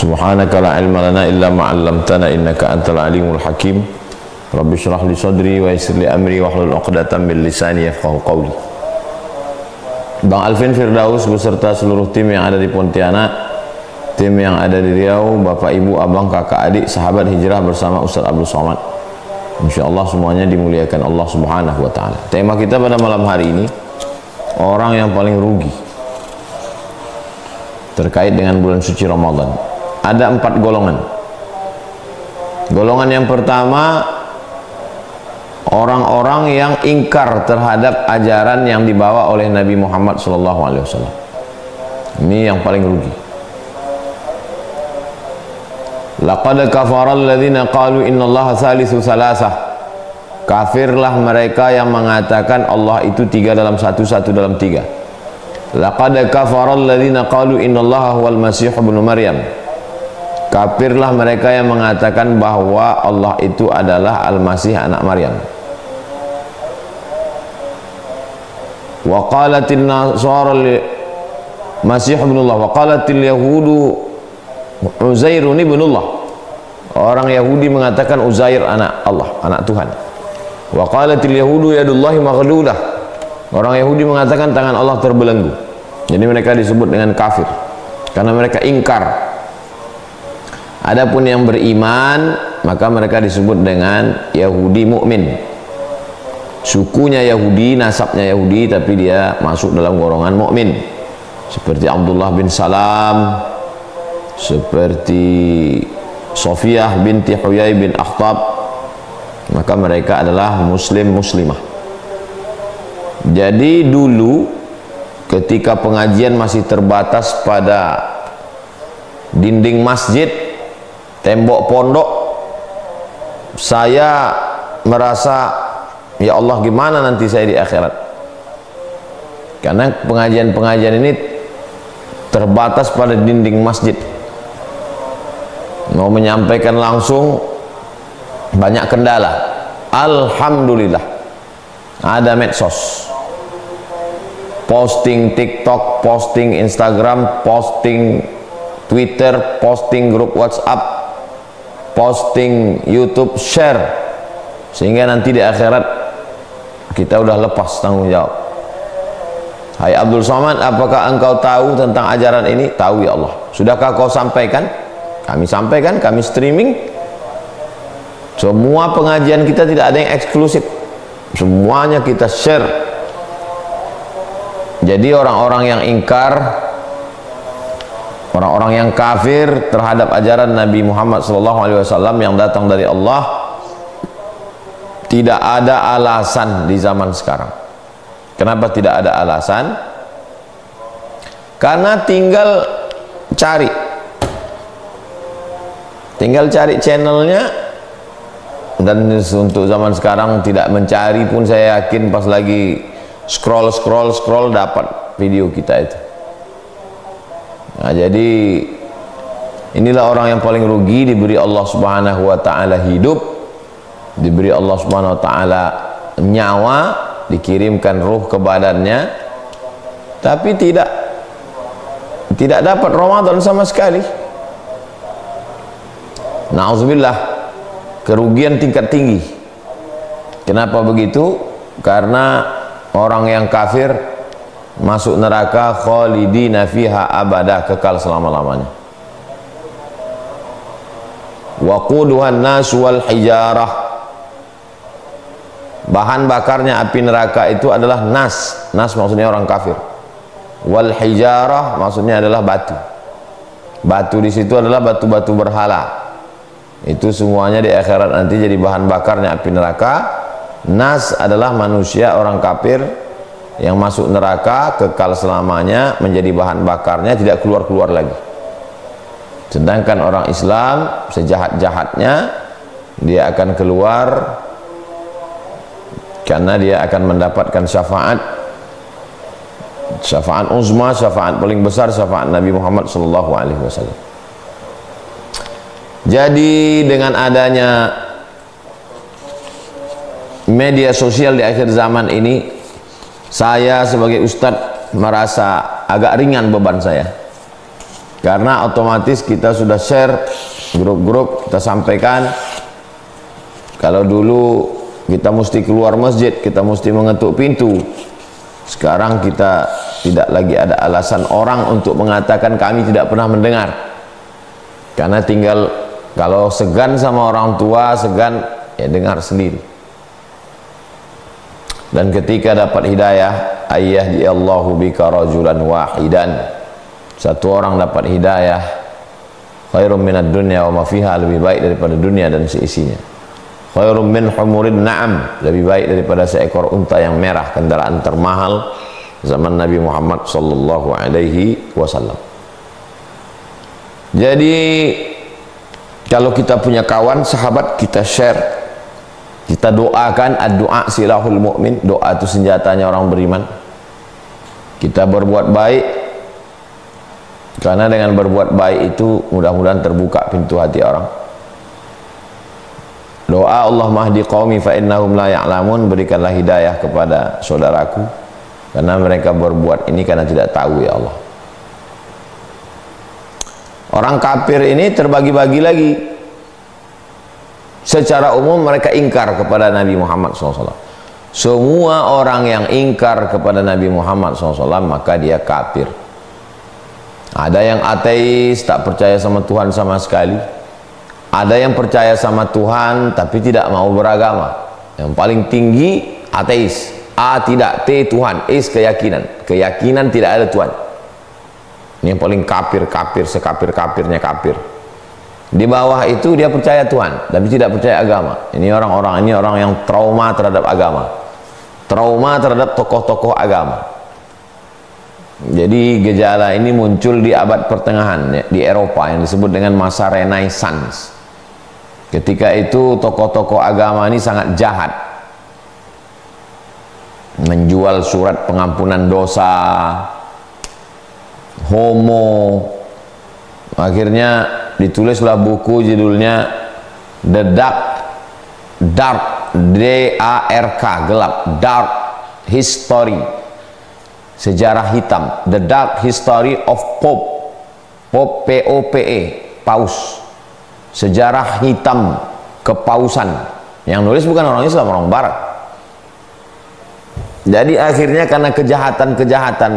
Subhanaka la ilma lana illa ma 'allamtana innaka antal alimul hakim. Rabbi shrah li sadri wa yassir li amri wahlul 'uqdatam min lisani yafqahu qawli. Bang Alvin Firdaus beserta seluruh tim yang ada di Pontianak, tim yang ada di Riau, Bapak Ibu, Abang, Kakak, Adik, sahabat hijrah bersama Ustaz Abdul Somad. Insyaallah semuanya dimuliakan Allah Subhanahu wa taala. Tema kita pada malam hari ini, orang yang paling rugi terkait dengan bulan suci Ramadan. Ada 4 golongan. Golongan yang pertama, orang-orang yang ingkar terhadap ajaran yang dibawa oleh Nabi Muhammad SAW. Ini yang paling rugi. Laqad kafara alladhina qalu innallaha thalithu thalathah. Kafirlah mereka yang mengatakan Allah itu 3 dalam 1, 1 dalam 3. Laqad kafara alladhina qalu innallaha huwal masih ibnu Maryam. Kafirlah mereka yang mengatakan bahwa Allah itu adalah Al-Masih anak Maryam. Wa qalatin nasara Masih ibnullah wa qalatil yahudu Uzairun ibnullah. Orang Yahudi mengatakan Uzair anak Allah, anak Tuhan. Wa qalatil yahudu yadullahi maghlulah. Orang Yahudi mengatakan tangan Allah terbelenggu. Jadi mereka disebut dengan kafir karena mereka ingkar. Adapun yang beriman, maka mereka disebut dengan Yahudi mukmin. Sukunya Yahudi, nasabnya Yahudi, tapi dia masuk dalam golongan mukmin. Seperti Abdullah bin Salam, seperti Sofiyah binti Huyai bin Akhtab, maka mereka adalah muslim muslimah. Jadi dulu ketika pengajian masih terbatas pada dinding masjid, tembok pondok, saya merasa ya Allah gimana nanti saya di akhirat, karena pengajian-pengajian ini terbatas pada dinding masjid. Mau menyampaikan langsung banyak kendala. Alhamdulillah ada medsos, posting TikTok, posting Instagram, posting Twitter, posting grup WhatsApp, posting YouTube, share, sehingga nanti di akhirat kita udah lepas tanggung jawab. Hai Abdul Somad, apakah engkau tahu tentang ajaran ini? Tahu ya Allah. Sudahkah kau sampaikan? Kami sampaikan, kami streaming. Semua pengajian kita tidak ada yang eksklusif, semuanya kita share. Jadi orang-orang yang ingkar, orang-orang yang kafir terhadap ajaran Nabi Muhammad SAW yang datang dari Allah, tidak ada alasan di zaman sekarang. Kenapa tidak ada alasan? Karena tinggal cari channelnya. Dan untuk zaman sekarang tidak mencari pun, saya yakin pas lagi scroll dapat video kita itu. Nah, jadi inilah orang yang paling rugi, diberi Allah Subhanahu wa taala hidup, diberi Allah Subhanahu wa taala nyawa, dikirimkan ruh ke badannya, tapi tidak dapat Ramadan sama sekali. Nauzubillah, kerugian tingkat tinggi. Kenapa begitu? Karena orang yang kafir masuk neraka khalidina fiha abada, kekal selama-lamanya. Waquduhan nas wal hijarah. Bahan bakarnya api neraka itu adalah nas. Nas maksudnya orang kafir. Wal hijarah maksudnya adalah batu. Batu di situ adalah batu-batu berhala. Itu semuanya di akhirat nanti jadi bahan bakarnya api neraka. Nas adalah manusia orang kafir yang masuk neraka, kekal selamanya, menjadi bahan bakarnya, tidak keluar-keluar lagi. Sedangkan orang Islam sejahat-jahatnya dia akan keluar karena dia akan mendapatkan syafaat uzma, syafaat paling besar, syafaat Nabi Muhammad SAW. Jadi dengan adanya media sosial di akhir zaman ini, saya sebagai ustadz merasa agak ringan beban saya. Karena otomatis kita sudah share grup-grup, kita sampaikan. Kalau dulu kita mesti keluar masjid, kita mesti mengetuk pintu. Sekarang kita tidak lagi ada alasan orang untuk mengatakan kami tidak pernah mendengar. Karena tinggal kalau segan sama orang tua, segan ya dengar sendiri. Dan ketika dapat hidayah, ayyahdiallahu bika rajulan wahidan, satu orang dapat hidayah, khairum minad dunya wa ma fiha, lebih baik daripada dunia dan seisinya. Khairum min humurin na'am, lebih baik daripada seekor unta yang merah, kendaraan termahal zaman Nabi Muhammad sallallahu alaihi wasallam. Jadi kalau kita punya kawan, sahabat, kita share, kita doakan. Ad-doa silahul mu'min, doa itu senjatanya orang beriman. Kita berbuat baik, karena dengan berbuat baik itu mudah-mudahan terbuka pintu hati orang. Doa Allah mahdi qaumi fa innahum la ya'lamun, berikanlah hidayah kepada saudaraku karena mereka berbuat ini karena tidak tahu ya Allah. Orang kafir ini terbagi-bagi lagi. Secara umum mereka ingkar kepada Nabi Muhammad SAW. Semua orang yang ingkar kepada Nabi Muhammad SAW maka dia kafir. Ada yang ateis, tak percaya sama Tuhan sama sekali. Ada yang percaya sama Tuhan tapi tidak mau beragama. Yang paling tinggi ateis. A tidak, T Tuhan, is keyakinan. Keyakinan tidak ada Tuhan. Ini yang paling kafir, sekafir-kafirnya kafir. Di bawah itu dia percaya Tuhan tapi tidak percaya agama. Ini orang yang trauma terhadap agama, trauma terhadap tokoh-tokoh agama. Jadi gejala ini muncul di abad pertengahan ya, di Eropa yang disebut dengan masa Renaissance. Ketika itu tokoh-tokoh agama ini sangat jahat, menjual surat pengampunan dosa, homo. Akhirnya ditulislah buku judulnya The Dark D-A-R-K, gelap, Dark History, sejarah hitam, The Dark History of Pope, P-O-P-E, paus, sejarah hitam kepausan. Yang nulis bukan orang Islam, orang Barat. Jadi akhirnya karena kejahatan-kejahatan,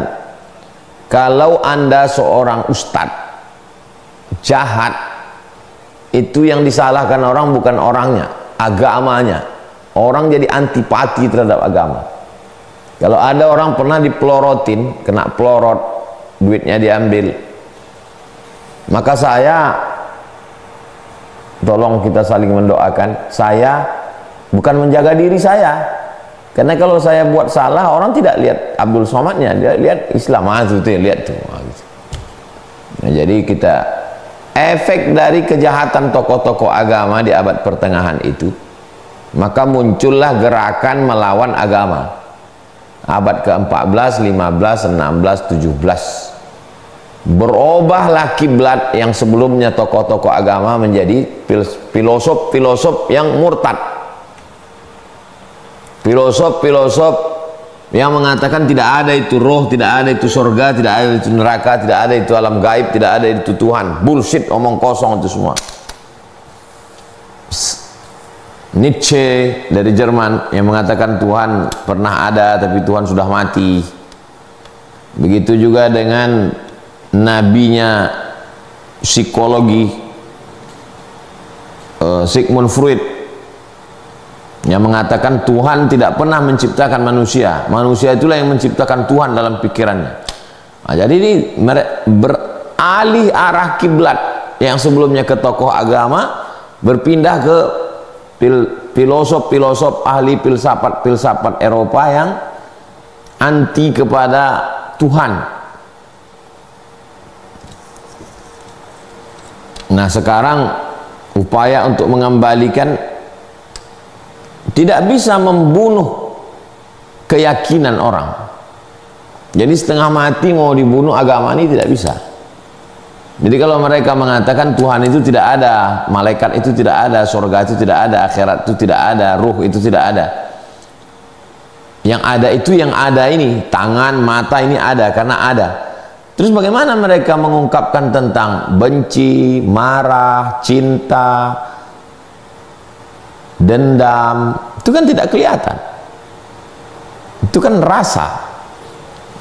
kalau Anda seorang ustadz jahat, itu yang disalahkan orang bukan orangnya, agamanya. Orang jadi antipati terhadap agama. Kalau ada orang pernah dipelorotin, kena pelorot, duitnya diambil, maka saya, tolong kita saling mendoakan. Saya bukan menjaga diri saya, karena kalau saya buat salah, orang tidak lihat Abdul Somadnya, dia lihat Islam. Itu lihat tuh. Nah, jadi kita efek dari kejahatan tokoh-tokoh agama di abad pertengahan itu, maka muncullah gerakan melawan agama. Abad ke-14, 15, 16, 17. Berubahlah kiblat yang sebelumnya tokoh-tokoh agama menjadi filosof-filosof yang murtad. Filosof-filosof yang mengatakan tidak ada itu roh, tidak ada itu surga, tidak ada itu neraka, tidak ada itu alam gaib, tidak ada itu Tuhan. Bullshit, omong kosong itu semua. Nietzsche dari Jerman yang mengatakan Tuhan pernah ada tapi Tuhan sudah mati. Begitu juga dengan nabinya psikologi Sigmund Freud yang mengatakan Tuhan tidak pernah menciptakan manusia, manusia itulah yang menciptakan Tuhan dalam pikirannya. Nah, jadi ini beralih arah kiblat yang sebelumnya ke tokoh agama, berpindah ke filosof-filosof ahli filsafat Eropa yang anti kepada Tuhan. Nah, sekarang upaya untuk mengembalikan, tidak bisa membunuh keyakinan orang. Jadi setengah mati mau dibunuh agama ini tidak bisa. Jadi kalau mereka mengatakan Tuhan itu tidak ada, malaikat itu tidak ada, surga itu tidak ada, akhirat itu tidak ada, ruh itu tidak ada. Yang ada itu yang ada ini, tangan, mata ini ada karena ada. Terus bagaimana mereka mengungkapkan tentang benci, marah, cinta, dendam? Itu kan tidak kelihatan. Itu kan rasa.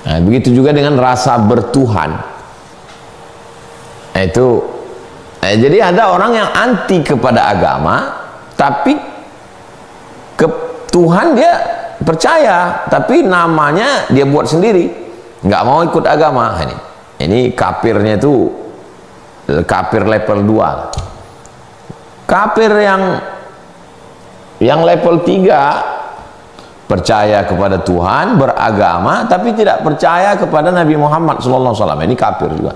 Nah, begitu juga dengan rasa bertuhan. Nah, jadi ada orang yang anti kepada agama, tapi ke Tuhan dia percaya, tapi namanya dia buat sendiri, nggak mau ikut agama. Ini kafirnya itu kafir level 2. Kafir yang level 3 percaya kepada Tuhan, beragama, tapi tidak percaya kepada Nabi Muhammad SAW. Ini kafir juga.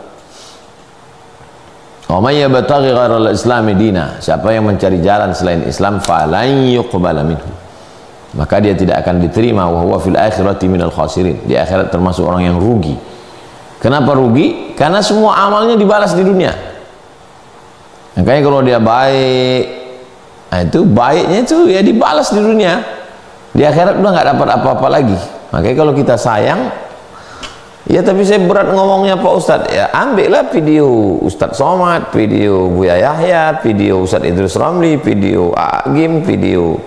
Wa may yabtaghi ghairal islami dina, siapa yang mencari jalan selain Islam, falan yuqbala minhu, maka dia tidak akan diterima, wa huwa fil akhirati minal khasirin, di akhirat termasuk orang yang rugi. Kenapa rugi? Karena semua amalnya dibalas di dunia. Makanya kalau dia baik, nah itu baiknya itu ya dibalas di dunia, di akhirat udah nggak dapat apa-apa lagi. Makanya kalau kita sayang, ya tapi saya berat ngomongnya Pak Ustadz, ya ambillah video Ustadz Somad, video Buya Yahya, video Ustadz Idrus Ramli, video Agim, video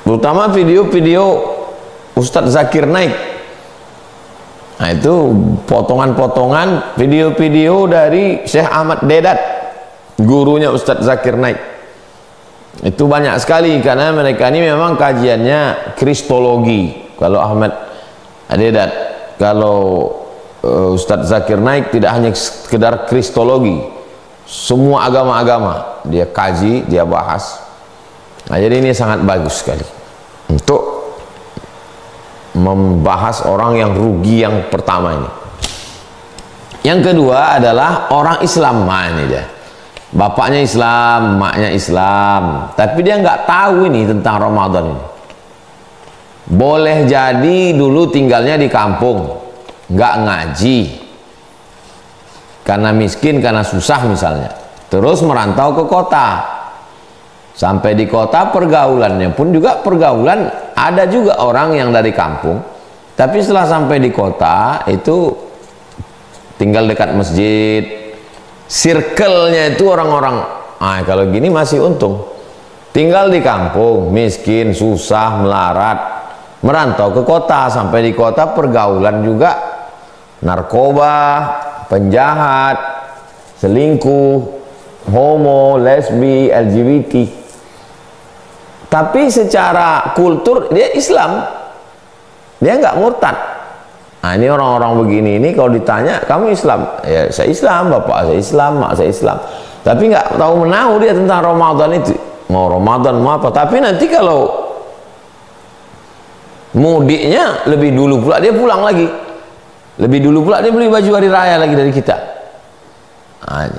terutama video-video Ustadz Zakir Naik. Nah itu potongan-potongan video-video dari Syekh Ahmad Dedat, gurunya Ustadz Zakir Naik. Itu banyak sekali, karena mereka ini memang kajiannya kristologi. Kalau Ahmad Dedat, kalau Ustadz Zakir Naik tidak hanya sekedar kristologi, semua agama-agama dia kaji, dia bahas. Nah jadi ini sangat bagus sekali untuk membahas orang yang rugi yang pertama ini. Yang kedua adalah orang Islam. Nah ini dia, bapaknya Islam, maknya Islam, tapi dia nggak tahu ini tentang Ramadan ini. Boleh jadi dulu tinggalnya di kampung, nggak ngaji karena miskin, karena susah misalnya, terus merantau ke kota. Sampai di kota pergaulannya pun juga pergaulan, ada juga orang yang dari kampung, tapi setelah sampai di kota itu tinggal dekat masjid, circle-nya itu orang-orang, kalau gini masih untung. Tinggal di kampung, miskin, susah, melarat, merantau ke kota, sampai di kota pergaulan juga narkoba, penjahat, selingkuh, homo, lesbi, LGBT. Tapi secara kultur dia Islam, dia nggak murtad. Nah ini orang-orang begini ini kalau ditanya, kamu Islam? Ya saya Islam, bapak saya Islam, mak saya Islam. Tapi nggak tahu menahu dia tentang Ramadan itu. Mau Ramadan mau apa? Tapi nanti kalau mudiknya lebih dulu pula dia pulang lagi, lebih dulu pula dia beli baju hari raya lagi dari kita. Nah,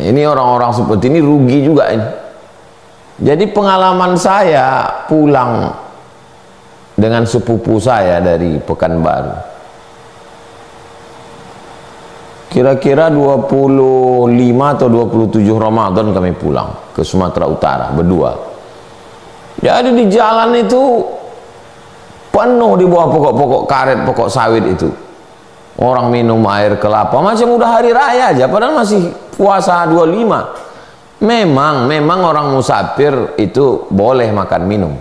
ini orang-orang seperti ini rugi juga ini. Jadi pengalaman saya pulang dengan sepupu saya dari Pekanbaru, kira-kira 25 atau 27 Ramadan kami pulang ke Sumatera Utara berdua. Jadi di jalan itu penuh di bawah pokok-pokok karet, pokok sawit itu. Orang minum air kelapa macam udah hari raya aja, padahal masih puasa 25. Memang orang musafir itu boleh makan minum.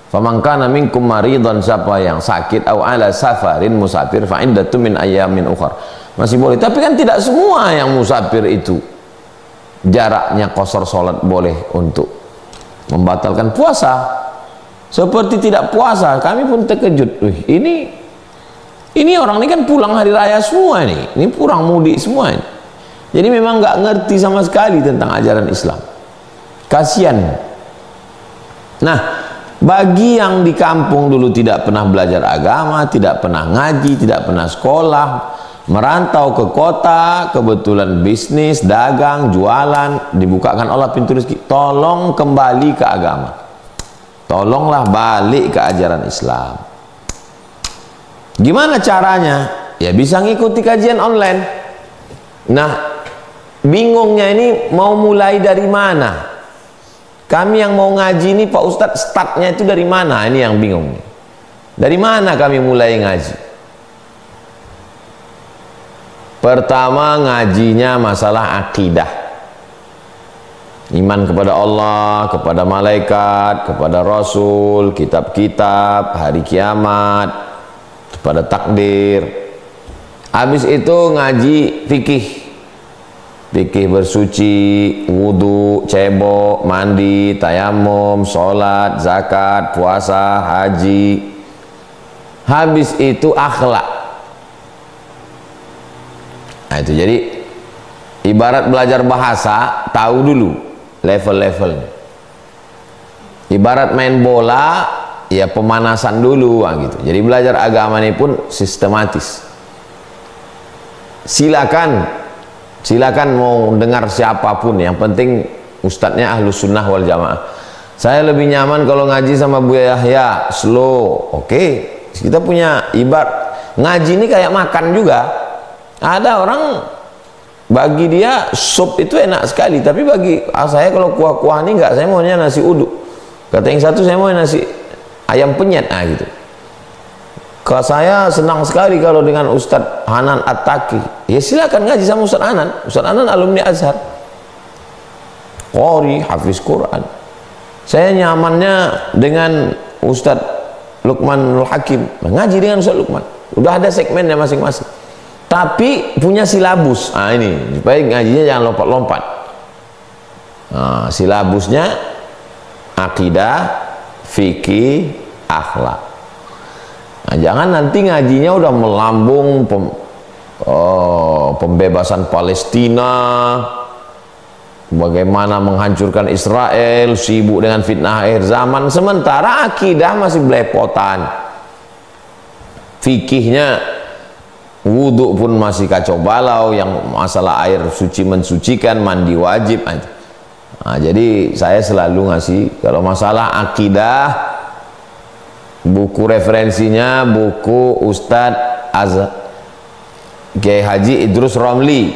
Faman kana minkum maridan, siapa yang sakit, au ala safarin, musafir, fa indatu min ayyamin ukhra, masih boleh. Tapi kan tidak semua yang musafir itu jaraknya qasar salat boleh untuk membatalkan puasa. Seperti tidak puasa, kami pun terkejut. Ini orang ini kan pulang hari raya semua ini pulang mudik semua ini. Jadi memang nggak ngerti sama sekali tentang ajaran Islam. Kasihan. Nah, bagi yang di kampung dulu tidak pernah belajar agama, tidak pernah ngaji, tidak pernah sekolah, merantau ke kota, kebetulan bisnis, dagang, jualan, dibukakan Allah pintu rezeki, tolong kembali ke agama. Tolonglah balik ke ajaran Islam. Gimana caranya? Ya bisa ngikuti kajian online. Nah, bingungnya ini mau mulai dari mana? Kami yang mau ngaji ini Pak Ustadz, startnya itu dari mana? Ini yang bingung. Dari mana kami mulai ngaji? Pertama, ngajinya masalah akidah, iman kepada Allah, kepada malaikat, kepada Rasul, kitab-kitab, hari kiamat, kepada takdir. Habis itu ngaji fikih, fikih bersuci, wudhu, cebok, mandi, tayamum, sholat, zakat, puasa, haji. Habis itu akhlak. Nah itu, jadi ibarat belajar bahasa, tahu dulu level-levelnya. Ibarat main bola, ya pemanasan dulu gitu. Jadi belajar agama ini pun sistematis. Silakan mau dengar siapapun, yang penting ustadznya ahlus sunnah wal jamaah. Saya lebih nyaman kalau ngaji sama Bu Yahya, slow. Oke, kita punya ibarat ngaji ini kayak makan juga. Ada orang bagi dia sup itu enak sekali, tapi bagi saya kalau kuah-kuah ini enggak, saya maunya nasi uduk. Kata yang satu, saya mau nasi ayam penyet, gitu. Kalau saya senang sekali kalau dengan Ustadz Hanan At-Taqi, ya silakan ngaji sama Ustadz Hanan. Ustadz Hanan alumni Azhar, qori, hafiz Quran. Saya nyamannya dengan Ustadz Luqmanul Hakim, ngaji dengan Ustadz Luqman. Udah ada segmennya masing-masing, tapi punya silabus. Ini supaya ngajinya jangan lompat-lompat. Silabusnya akidah, fikih, akhlak. Jangan nanti ngajinya udah melambung pembebasan Palestina, bagaimana menghancurkan Israel, sibuk dengan fitnah akhir zaman, sementara akidah masih belepotan, fikihnya, wudhu pun masih kacau balau, yang masalah air suci mensucikan, mandi wajib. Jadi saya selalu ngasih, kalau masalah akidah, buku referensinya buku Ustadz Kiai Haji Idrus Romli,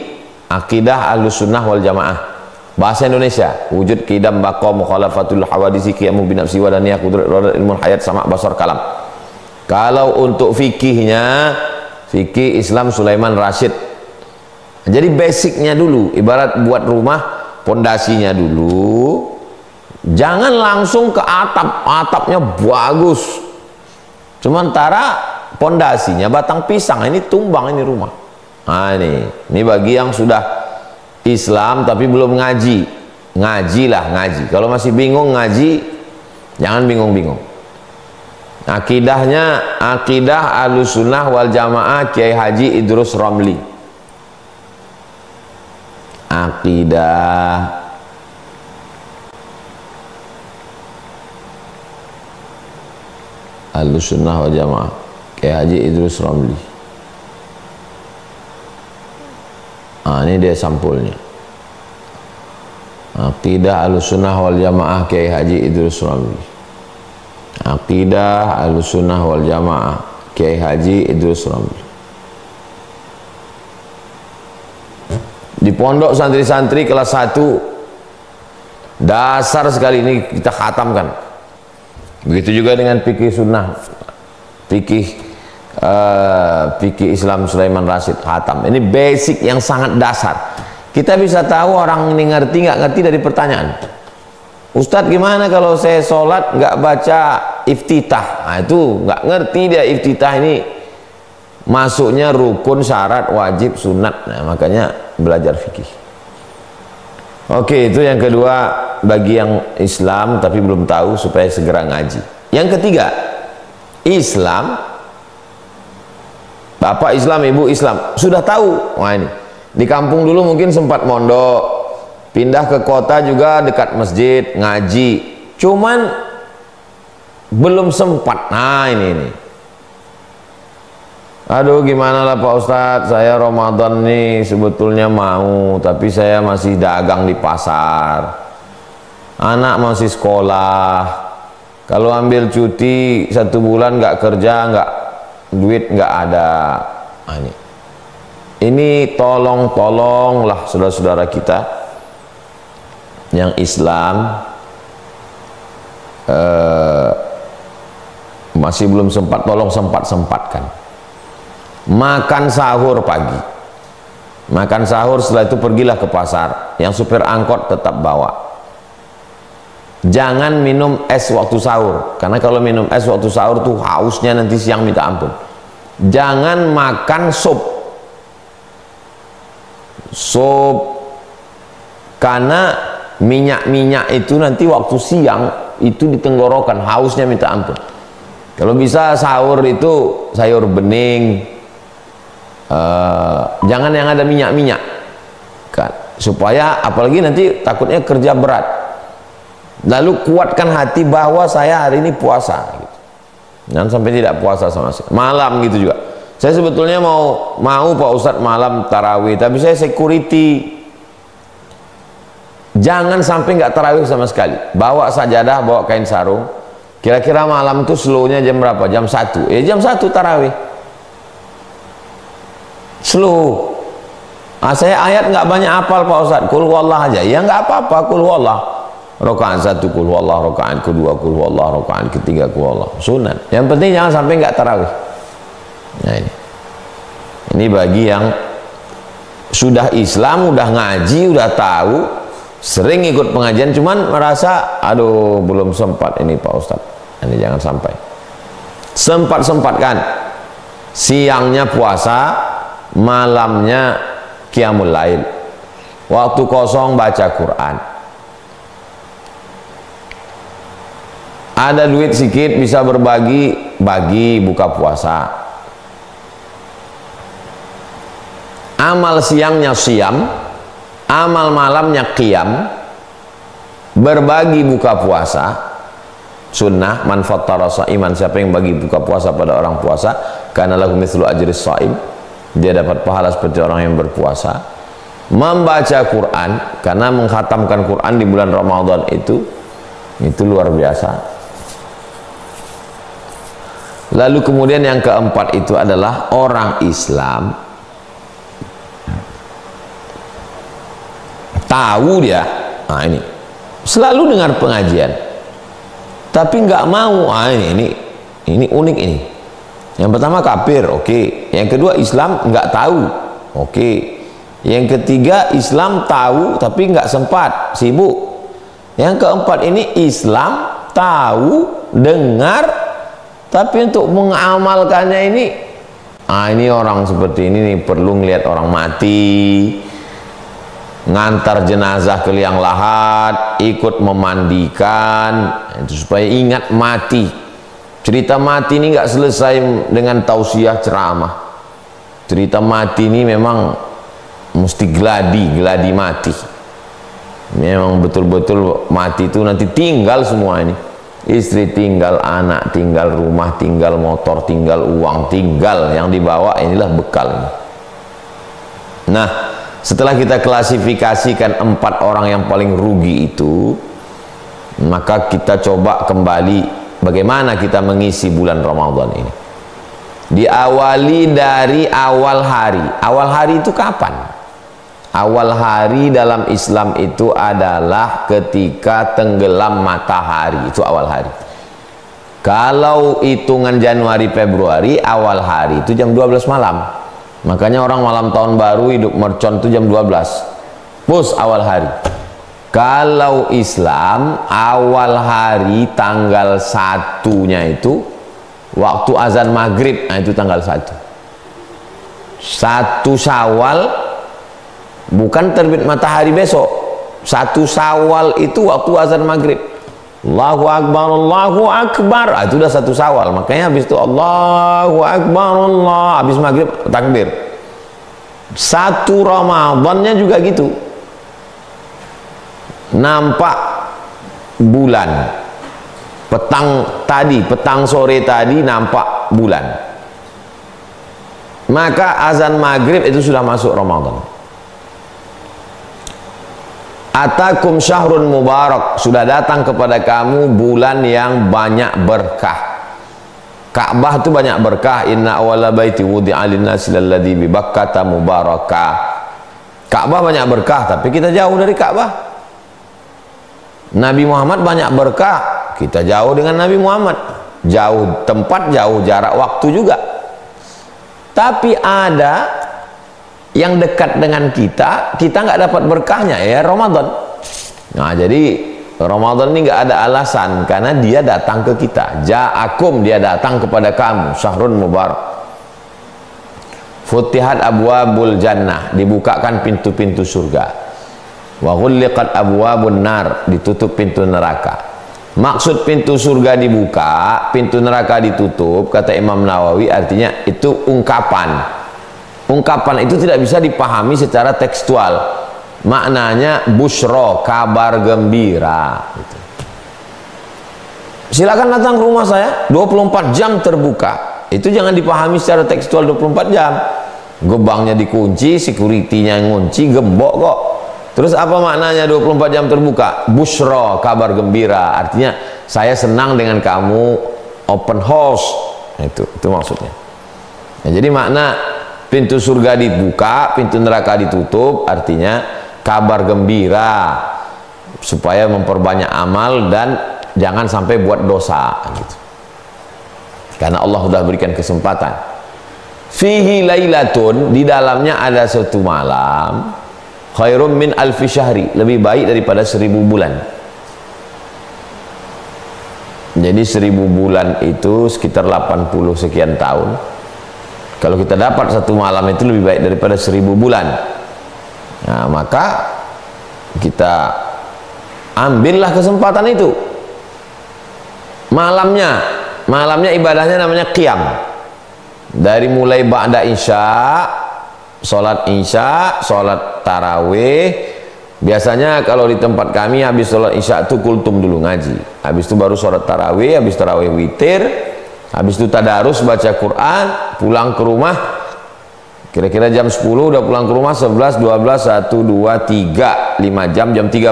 Akidah Ahlus Sunnah wal Jamaah, bahasa Indonesia, wujud kidam baqa mukhalafatul hawadisi qiyamu binafsi wa daniyah qudrat ilmu hayat sama basar kalam. Kalau untuk fikihnya, fikih Islam Sulaiman Rashid. Jadi basicnya dulu, ibarat buat rumah, pondasinya dulu, jangan langsung ke atap, atapnya bagus, sementara pondasinya batang pisang, ini tumbang ini rumah. Ini bagi yang sudah Islam tapi belum ngaji, ngajilah ngaji. Kalau masih bingung ngaji, jangan bingung-bingung. Akidahnya akidah Ahlus Sunnah wal Jamaah Kiai Haji Idrus Romli. Akidah Ahlus Sunnah wal Jamaah Kiai Haji Idrus Romli. Ini dia sampulnya. Akidah Ahlus Sunnah wal Jamaah Kiai Haji Idrus Romli. Akidah Ahlus Sunnah wal Jamaah Kiai Haji Idrus Romli. Di pondok santri-santri kelas 1 dasar sekali ini kita khatamkan. Begitu juga dengan fikih sunnah, fikih Islam Sulaiman Rashid, khatam. Ini basic yang sangat dasar. Kita bisa tahu orang ini ngerti nggak ngerti dari pertanyaan. Ustadz, gimana kalau saya sholat nggak baca iftitah? Itu nggak ngerti dia iftitah ini masuknya rukun, syarat, wajib, sunat. Makanya belajar fikih. Oke, itu yang kedua bagi yang Islam tapi belum tahu, supaya segera ngaji. Yang ketiga, Islam, bapak Islam, ibu Islam, sudah tahu. Ini di kampung dulu mungkin sempat mondok, pindah ke kota juga dekat masjid, ngaji, cuman belum sempat. Ini aduh, gimana lah Pak Ustadz, saya Ramadan nih sebetulnya mau, tapi saya masih dagang di pasar, anak masih sekolah, kalau ambil cuti 1 bulan nggak kerja, duit nggak ada. Ini tolonglah saudara-saudara kita yang Islam masih belum sempat, tolong sempatkan. Makan sahur pagi, makan sahur, setelah itu pergilah ke pasar. Yang supir angkot tetap bawa. Jangan minum es waktu sahur, karena kalau minum es waktu sahur tuh hausnya nanti siang minta ampun. Jangan makan sup, karena minyak-minyak itu nanti waktu siang itu di tenggorokan, hausnya minta ampun. Kalau bisa sahur itu sayur bening, jangan yang ada minyak-minyak kan, supaya apalagi nanti takutnya kerja berat. Lalu kuatkan hati bahwa saya hari ini puasa gitu. Jangan sampai tidak puasa sama sekali. Malam gitu juga, saya sebetulnya mau Pak Ustadz malam tarawih, tapi saya security. Jangan sampai nggak tarawih sama sekali. Bawa sajadah, bawa kain sarung. Kira-kira malam tuh slownya jam berapa? Jam 1. Jam 1 tarawih. Slow. Saya ayat nggak banyak hafal Pak Ustadz. Qul huwallah aja. Ya nggak apa-apa, qul huwallah. Rakaat 1 qul huwallah, rakaat kedua qul huwallah, rakaat ketiga qul huwallah. Sunnah. Yang penting jangan sampai nggak tarawih. Nah ini bagi yang sudah Islam, udah ngaji, udah tahu, sering ikut pengajian, cuman merasa aduh belum sempat ini Pak Ustadz. Ini jangan sampai. Sempat-sempatkan. Siangnya puasa, malamnya qiyamul lail. Waktu kosong baca Quran. Ada duit sedikit bisa berbagi, bagi buka puasa. Amal siangnya siam, amal malamnya qiyam, berbagi buka puasa, sunnah. Man fattara shaiman, siapa yang bagi buka puasa pada orang puasa, kana lahu mithlu ajris shaim, dia dapat pahala seperti orang yang berpuasa. Membaca Quran, karena mengkhatamkan Quran di bulan Ramadan itu luar biasa. Lalu kemudian yang keempat itu adalah orang Islam tahu dia, nah ini selalu dengar pengajian tapi nggak mau. Ini unik ini. Yang pertama kafir, oke. Yang kedua Islam nggak tahu, oke. Yang ketiga Islam tahu tapi nggak sempat, sibuk. Yang keempat ini Islam tahu, dengar, tapi untuk mengamalkannya ini orang seperti ini nih perlu ngelihat orang mati, ngantar jenazah ke liang lahat, ikut memandikan, itu supaya ingat mati. Cerita mati ini nggak selesai dengan tausiah ceramah. Cerita mati ini memang mesti gladi mati. Memang betul-betul mati itu nanti tinggal semua ini. Istri tinggal, anak tinggal, rumah tinggal, motor tinggal, uang tinggal, yang dibawa inilah bekal ini. Nah, setelah kita klasifikasikan 4 orang yang paling rugi itu, maka kita coba kembali bagaimana kita mengisi bulan Ramadan ini. Diawali dari awal hari. Awal hari itu kapan? Awal hari dalam Islam itu adalah ketika tenggelam matahari, itu awal hari. Kalau hitungan Januari Februari, awal hari itu jam 12 malam. Makanya orang malam tahun baru hidup mercon itu jam 12. Pus awal hari. Kalau Islam awal hari tanggal 1-nya itu waktu azan maghrib, nah itu tanggal 1. 1 Syawal, bukan terbit matahari besok. 1 Syawal itu waktu azan maghrib. Allahu Akbar, Allahu Akbar. Itu udah 1 Syawal. Makanya habis itu Allahu Akbar, Allah. Habis maghrib takbir. 1 Ramadannya juga gitu. Nampak bulan. Petang sore tadi nampak bulan. Maka azan maghrib itu sudah masuk Ramadan. Atakum syahrun mubarak, sudah datang kepada kamu bulan yang banyak berkah. Ka'bah itu banyak berkah. Inna awwala baiti wudi'a lin-nasi lalladzi bi Bakkah mubarakah. Ka'bah banyak berkah, tapi kita jauh dari Ka'bah. Nabi Muhammad banyak berkah, kita jauh dengan Nabi Muhammad. Jauh tempat, jauh jarak waktu juga. Tapi ada yang dekat dengan kita nggak dapat berkahnya ya Ramadan. Nah, jadi Ramadan ini nggak ada alasan karena dia datang ke kita. Ja'akum, dia datang kepada kamu, syahrun mubarak. Futihat abwabul jannah, dibukakan pintu-pintu surga. Wa ghulliqat abwabun nar, ditutup pintu neraka. Maksud pintu surga dibuka, pintu neraka ditutup, kata Imam Nawawi, artinya itu ungkapan. Ungkapan itu tidak bisa dipahami secara tekstual. Maknanya busyra, kabar gembira. Silakan datang ke rumah saya, 24 jam terbuka. Itu jangan dipahami secara tekstual 24 jam. Gerbangnya dikunci, security-nya ngunci, gembok kok. Terus apa maknanya 24 jam terbuka? Busyra, kabar gembira. Artinya saya senang dengan kamu, open house. Itu maksudnya. Nah, jadi makna pintu surga dibuka, pintu neraka ditutup, artinya kabar gembira supaya memperbanyak amal dan jangan sampai buat dosa gitu. Karena Allah sudah berikan kesempatan. Fihi lailatun, di dalamnya ada satu malam, khairum min alfi syahri, lebih baik daripada 1000 bulan. Jadi 1000 bulan itu sekitar 80 sekian tahun. Kalau kita dapat satu malam itu lebih baik daripada 1000 bulan. Nah, maka kita ambillah kesempatan itu. Malamnya ibadahnya namanya qiyam. Dari mulai ba'da isya, sholat isya, sholat tarawih. Biasanya kalau di tempat kami habis sholat isya itu kultum dulu ngaji. Habis itu baru sholat tarawih, habis tarawih witir. Habis itu tadarus baca Quran, pulang ke rumah kira-kira jam 10 udah pulang ke rumah, 11, 12, 1, 2, 3, 5 jam 3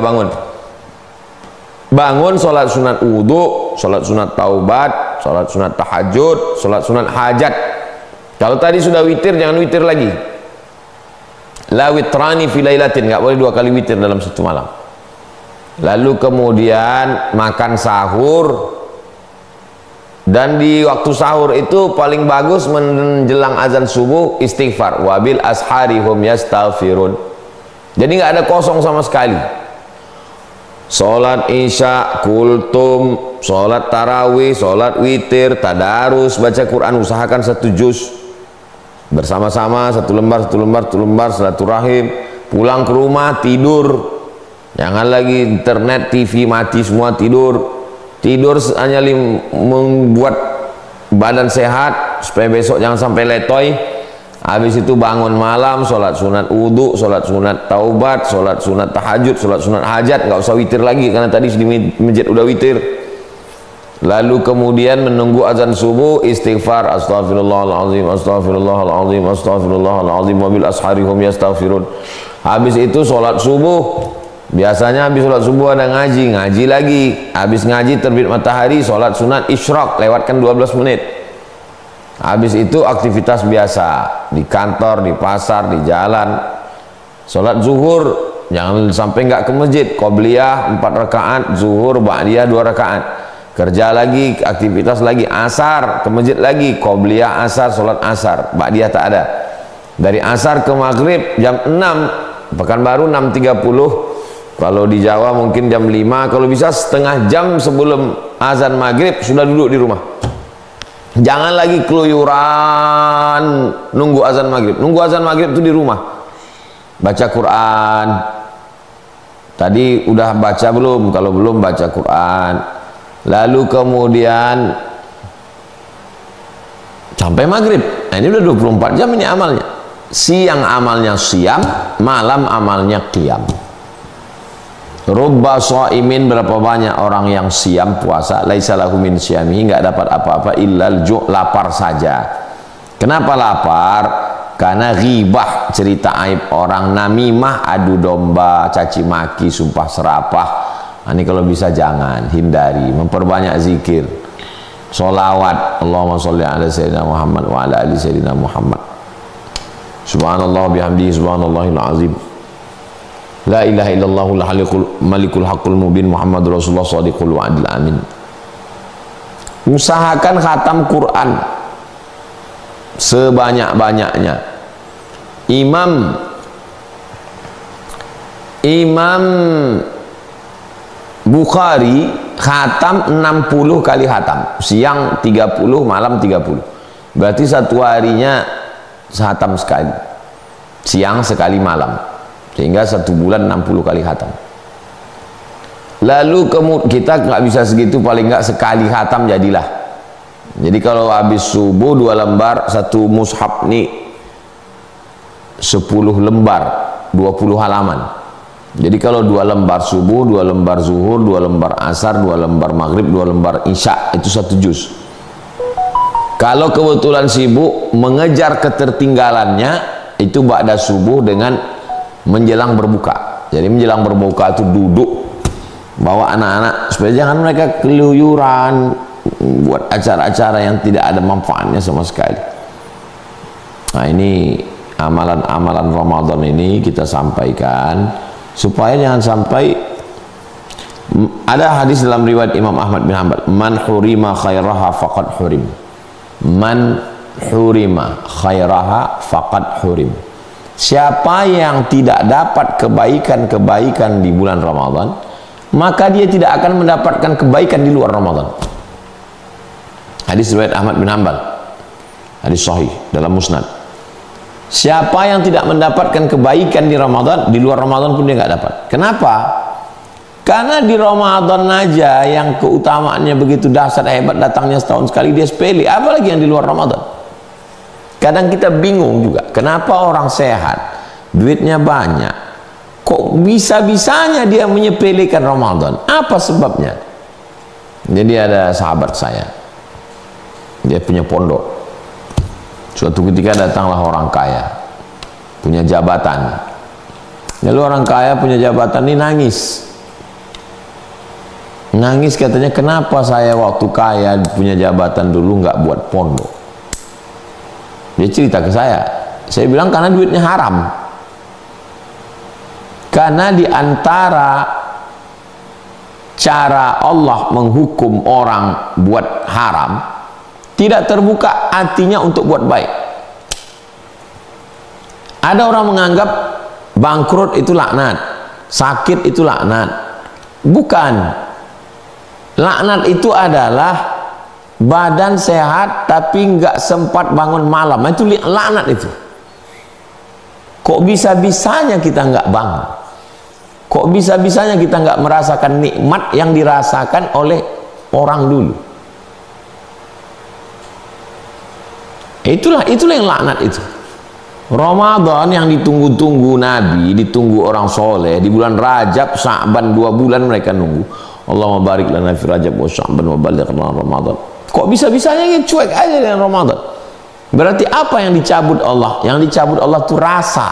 bangun sholat sunat wudhu, sholat sunat taubat, sholat sunat tahajud, sholat sunat hajat. Kalau tadi sudah witir, jangan witir lagi. La witrani fi lailatin, nggak boleh 2 kali witir dalam satu malam. Lalu kemudian makan sahur. Dan di waktu sahur itu paling bagus menjelang azan subuh istighfar. Wabil ashari hum yastaghfirun. Jadi nggak ada kosong sama sekali. Sholat isya, kultum, sholat tarawih, sholat witir, tadarus, baca Quran, usahakan 1 juz bersama-sama, 1 lembar, silaturahim. Pulang ke rumah tidur. Jangan lagi internet, TV mati semua, tidur hanya membuat badan sehat supaya besok jangan sampai letoy. Habis itu bangun malam, sholat sunat wudhu, sholat sunat taubat, sholat sunat tahajud, sholat sunat hajat. Nggak usah witir lagi karena tadi di masjid udah witir. Lalu kemudian menunggu azan subuh, istighfar, astaghfirullahaladzim, astaghfirullahaladzim, astaghfirullahaladzim, wabil ashari hum yastaghfirun. Habis itu sholat subuh. Biasanya habis sholat subuh ada ngaji lagi. Habis ngaji terbit matahari, sholat sunat isyraq, lewatkan 12 menit. Habis itu aktivitas biasa di kantor, di pasar, di jalan. Sholat zuhur, jangan sampai nggak ke masjid. Qobliyah 4 rakaat, zuhur, ba'diyah 2 rakaat. Kerja lagi, aktivitas lagi. Asar, ke masjid lagi. Qobliyah asar, sholat asar, ba'diyah tak ada. Dari asar ke maghrib jam 6, Pekanbaru 6.30. Kalau di Jawa mungkin jam 5, kalau bisa setengah jam sebelum azan maghrib sudah duduk di rumah. Jangan lagi keluyuran nunggu azan maghrib. Nunggu azan maghrib itu di rumah. Baca Quran. Tadi udah baca belum? Kalau belum, baca Quran. Lalu kemudian sampai maghrib. Nah, ini udah 24 jam ini amalnya. Siang amalnya siam, malam amalnya qiyam. Rubba shaimin, berapa banyak orang yang siam puasa, laisa lahu min syamihi, enggak dapat apa-apa illal ju', lapar saja. Kenapa lapar? Karena ghibah, cerita aib orang, namimah, adu domba, caci maki, sumpah serapah. Nah, ini kalau bisa jangan, hindari. Memperbanyak zikir, sholawat, Allahumma sholli ala sayyidina Muhammad wa ala ali sayyidina Muhammad. Subhanallah bihamdihi, subhanallahil azim. La ilaha illallahul malikul haqqul mubin, Muhammad Rasulullah shadiqul wa'dil amin. Usahakan khatam Quran sebanyak-banyaknya. Imam Bukhari khatam 60 kali khatam, siang 30, malam 30. Berarti satu harinya khatam sekali, siang sekali malam, sehingga satu bulan 60 kali khatam. Lalu kita nggak bisa segitu, paling nggak sekali khatam jadilah. Jadi kalau habis subuh 2 lembar, satu mushaf nih 10 lembar, 20 halaman. Jadi kalau 2 lembar subuh, 2 lembar zuhur, 2 lembar asar, 2 lembar maghrib, 2 lembar isya, itu 1 juz. Kalau kebetulan sibuk mengejar ketertinggalannya, itu ba'da subuh dengan menjelang berbuka. Jadi menjelang berbuka itu duduk, bawa anak-anak supaya jangan mereka keluyuran buat acara-acara yang tidak ada manfaatnya sama sekali. Nah, ini amalan-amalan Ramadan ini kita sampaikan supaya jangan sampai. Ada hadis dalam riwayat Imam Ahmad bin Hanbal, man hurima khairaha faqad hurim, man hurima khairaha faqad hurim. Siapa yang tidak dapat kebaikan-kebaikan di bulan Ramadan, maka dia tidak akan mendapatkan kebaikan di luar Ramadan. Hadis riwayat Ahmad bin Hanbal, hadis sahih dalam Musnad. Siapa yang tidak mendapatkan kebaikan di Ramadan, di luar Ramadan pun dia nggak dapat. Kenapa? Karena di Ramadan aja yang keutamaannya begitu dahsyat hebat, datangnya setahun sekali, dia sepele, apalagi yang di luar Ramadan. Kadang kita bingung juga, kenapa orang sehat, duitnya banyak, kok bisa-bisanya dia menyepelekan Ramadan? Apa sebabnya? Jadi ada sahabat saya, dia punya pondok. Suatu ketika datanglah orang kaya, punya jabatan. Lalu orang kaya punya jabatan ini nangis. Nangis katanya, kenapa saya waktu kaya punya jabatan dulu nggak buat pondok? Dia cerita ke saya. Saya bilang karena duitnya haram. Karena di antara cara Allah menghukum orang buat haram, tidak terbuka hatinya untuk buat baik. Ada orang menganggap bangkrut itu laknat, sakit itu laknat. Bukan. Laknat itu adalah badan sehat tapi nggak sempat bangun malam. Itu laknat itu. Kok bisa-bisanya kita nggak bangun? Kok bisa-bisanya kita nggak merasakan nikmat yang dirasakan oleh orang dulu? Itulah yang laknat itu. Ramadan yang ditunggu-tunggu Nabi, ditunggu orang soleh, di bulan Rajab, Sya'ban 2 bulan mereka nunggu. Allahumma barik lana fi Rajab wa Sya'ban wa balighna Ramadan. Kok bisa-bisanya cuek aja dengan Ramadan? Berarti apa yang dicabut Allah? Yang dicabut Allah itu rasa.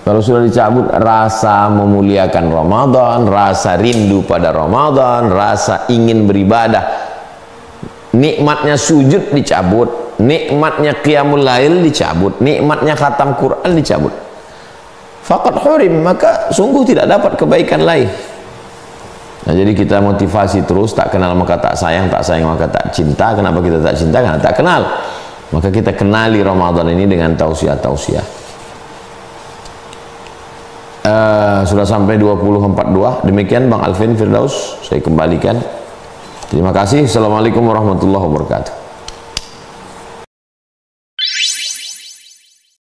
Kalau sudah dicabut rasa memuliakan Ramadan, rasa rindu pada Ramadan, rasa ingin beribadah, nikmatnya sujud dicabut, nikmatnya qiyamul lail dicabut, nikmatnya khatam Quran dicabut, faqad hurim, maka sungguh tidak dapat kebaikan lain. Nah, jadi kita motivasi terus, tak kenal maka tak sayang maka tak cinta. Kenapa kita tak cinta? Karena tak kenal. Maka kita kenali Ramadan ini dengan tausiah-tausiah. Sudah sampai 20.42. Demikian Bang Alvin Firdaus, saya kembalikan. Terima kasih. Assalamualaikum warahmatullahi wabarakatuh.